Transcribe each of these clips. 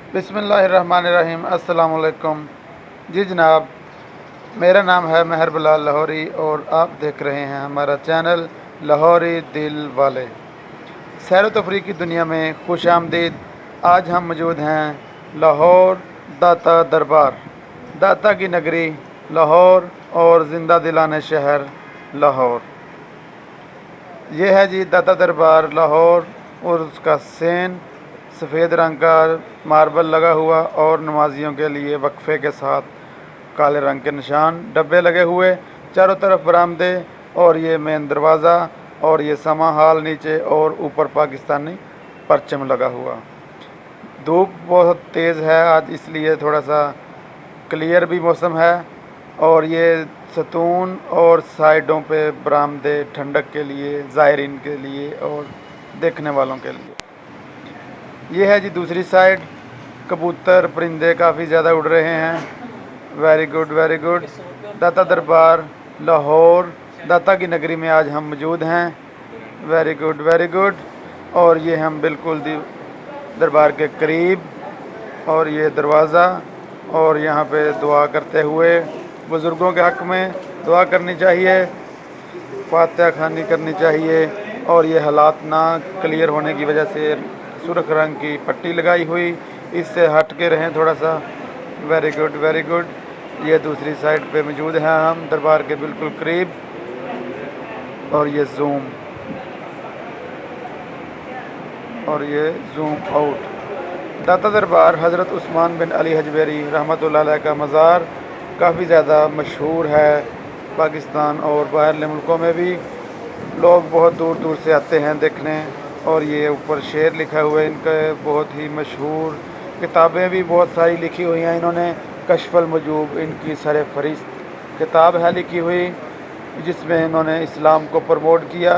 बिस्मिल्लाहिर्रहमानिर्रहीम। अस्सलाम वालेकुम। जी जनाब, मेरा नाम है महर बिलाल लाहौरी और आप देख रहे हैं हमारा चैनल लाहौरी दिल वाले। सैर व तफरीह की दुनिया में खुश आमदीद। आज हम मौजूद हैं लाहौर दाता दरबार, दाता की नगरी लाहौर और ज़िंदा दिलाने शहर लाहौर। ये है जी दाता दरबार लाहौर और उसका सेन सफ़ेद रंग का मार्बल लगा हुआ और नमाजियों के लिए वक्फे के साथ काले रंग के निशान डब्बे लगे हुए, चारों तरफ बरामदे और ये मेन दरवाज़ा और ये समा हाल नीचे और ऊपर पाकिस्तानी परचम लगा हुआ। धूप बहुत तेज़ है आज, इसलिए थोड़ा सा क्लियर भी मौसम है और ये सतून और साइडों पे बरामदे ठंडक के लिए, ज़ायरीन के लिए और देखने वालों के लिए। ये है जी दूसरी साइड। कबूतर परिंदे काफ़ी ज़्यादा उड़ रहे हैं। Very good very good. दाता दरबार लाहौर, दाता की नगरी में आज हम मौजूद हैं। Very good very good. और ये हम बिल्कुल दरबार के करीब और ये दरवाज़ा और यहाँ पे दुआ करते हुए बुज़ुर्गों के हक़ में दुआ करनी चाहिए, फातिहा खानी करनी चाहिए। और ये हालात ना क्लियर होने की वजह से सुर्ख रंग की पट्टी लगाई हुई, इससे हट के रहें थोड़ा सा। Very good very good. ये दूसरी साइड पे मौजूद हैं हम दरबार के बिल्कुल करीब और ये जूम और ये जूम आउट। दाता दरबार हज़रत उस्मान बिन अली हजवेरी रहमतुल्लाह अलैह का मज़ार काफ़ी ज़्यादा मशहूर है पाकिस्तान और बाहरले मुल्कों में भी। लोग बहुत दूर दूर से आते हैं देखने। और ये ऊपर शेर लिखा हुआ है इनका, बहुत ही मशहूर। किताबें भी बहुत सारी लिखी हुई हैं इन्होंने। कश्फुल मजूब इनकी सरफ़हरिस्त किताब है लिखी हुई, जिसमें इन्होंने इस्लाम को प्रमोट किया,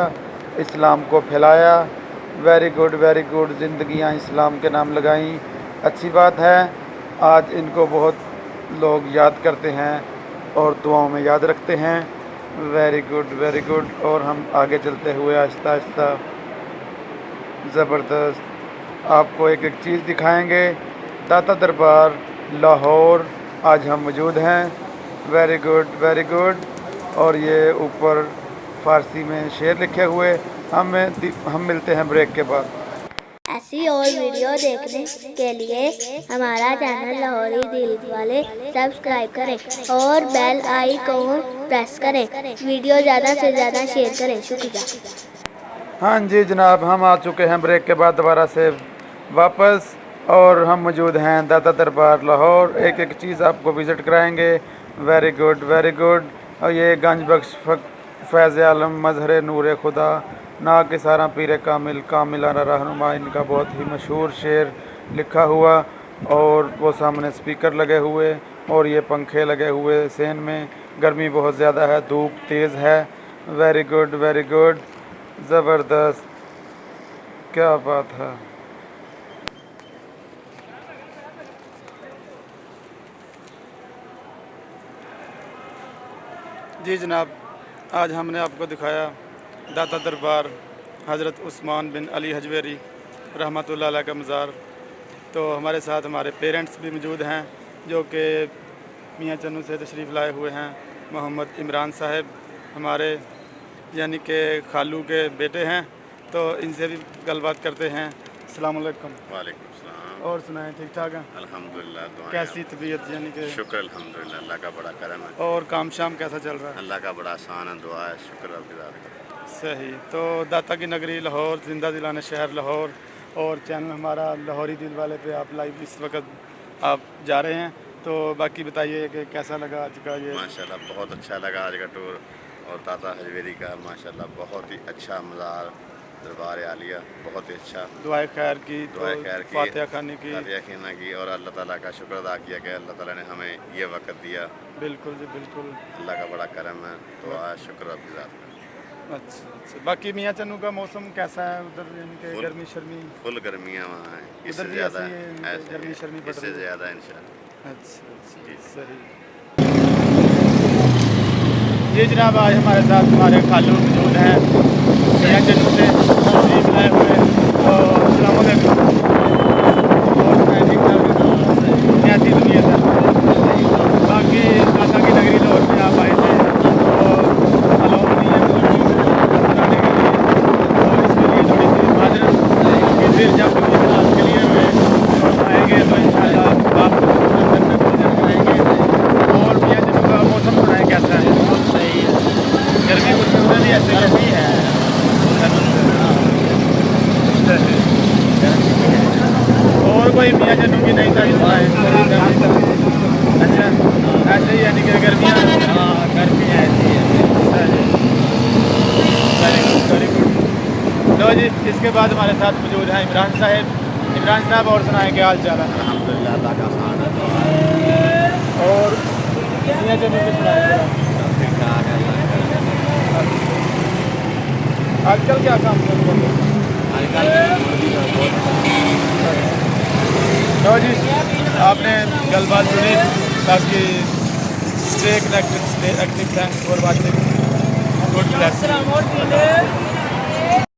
इस्लाम को फैलाया। Very good very good. ज़िंदगियाँ इस्लाम के नाम लगाईं, अच्छी बात है। आज इनको बहुत लोग याद करते हैं और दुआओं में याद रखते हैं। Very good very good. और हम आगे चलते हुए आहिस्ता आहिस्ता ज़बरदस्त आपको एक एक चीज़ दिखाएंगे। दाता दरबार लाहौर आज हम मौजूद हैं। Very good very good. और ये ऊपर फ़ारसी में शेर लिखे हुए। हम मिलते हैं ब्रेक के बाद। ऐसी और वीडियो देखने के लिए हमारा चैनल लाहौरी दिल वाले सब्सक्राइब करें और बेल आइकॉन प्रेस करें। वीडियो ज़्यादा से ज़्यादा शेयर करें। शुक्रिया। हाँ जी जनाब, हम आ चुके हैं ब्रेक के बाद दोबारा से वापस और हम मौजूद हैं दाता दरबार लाहौर। एक एक चीज़ आपको विज़िट कराएंगे। Very good very good. और ये गंज बख्श फैज़ आलम मज़हर नूर खुदा ना के सारा पीर कामिल कामिलाना रहनुमा, इनका बहुत ही मशहूर शेर लिखा हुआ। और वो सामने स्पीकर लगे हुए और ये पंखे लगे हुए सेन में। गर्मी बहुत ज़्यादा है, धूप तेज़ है। Very good very good. ज़बरदस्त, क्या बात है। जी जनाब, आज हमने आपको दिखाया दाता दरबार हज़रत उस्मान बिन अली हजवेरी रहमतुल्लाह अलैह का मज़ार। तो हमारे साथ हमारे पेरेंट्स भी मौजूद हैं जो कि मियाँ चन्नू से तशरीफ़ लाए हुए हैं। मोहम्मद इमरान साहब हमारे यानी कि खालू के बेटे हैं, तो इनसे भी गलबात करते हैं। अस्सलाम वालेकुम। वालेकुम सलाम। और सुनाएं, ठीक ठाक हैं? अल्हम्दुलिल्लाह। दुआएं कैसी तबीयत यानी कि? शुक्र अल्हम्दुलिल्लाह, अल्लाह का बड़ा करम है। और काम शाम कैसा चल रहा है? अल्लाह का बड़ा आसान है, दुआ है, शुक्र अल्लाह का। सही। तो दाता की नगरी लाहौर, ज़िंदा दिलाने शहर लाहौर और चैनल हमारा लाहौरी दिल वाले पे आप लाइव इस वक्त आप जा रहे हैं। तो बाकी बताइए कि कैसा लगा आज का ये? माशाल्लाह बहुत अच्छा लगा आज का टूर और दाता हजवेरी का माशाल्लाह बहुत ही अच्छा मज़ार दरबार आलिया, बहुत ही अच्छा। दुआए खैर की, दुआए खैर की, फातिहा खाने की, फातिहा खाना की और अल्लाह ताला का शुक्र अदा किया कि अल्लाह ताला ने हमें ये वक्त दिया। बिल्कुल जी बिल्कुल। अल्लाह का बड़ा करम है, तो आज शुक्र आपकी ज़ात का। अच्छा अच्छा। बाकी मियाँ चन्नू का मौसम कैसा है उधर? इनके गर्मी शर्मी? फुल गर्मियाँ वहाँ हैं, उधर इससे भी ज़्यादा ऐसी है, ऐसे गर्मी शर्मी पड़ इससे रही है? ज़्यादा इंशाअल्लाह। अच्छा अच्छा, सही। जी जनाब, आज हमारे साथ हमारे खालू मौजूद हैं मियाँ चन्नू से तशरीफ़ लाए हुए। और अस्सलाम वालेकुम। और मैं ठीक ठाक की दुनिया है। बाकी दादा की नगरी लाहौर में आप आए थे और अलाउ नहीं है बनाने के लिए, और इसके लिए थोड़ी सी माजरत कि फिर जब इजलास के लिए हुए आएंगे तो इंशाल्लाह आपको आएंगे। और मियाँ जब का मौसम बनाए कैसा है? बहुत सही है, गर्मी कुछ उधर भी ऐसे गर्मी है। और कोई मियाँ जन्नू की नई तारीफ सुनाए? अच्छा, ऐसे ही यानी कि गर्मियाँ, गर्मी ऐसी है। Very good. लो जी, इसके बाद हमारे साथ मौजूद हैं इमरान साहब। इमरान साहब और सुनाएं क्या हाल चाल है? अल्हम्दुलिल्लाह अल्लाह का खान है। और मियाँ जन्नू की सुनाए जरा। आजकल क्या काम कर रहे हो? लो जी, आपने गलबात सुनी, ताकि stay connected, stay active, thanks for watching, good bless.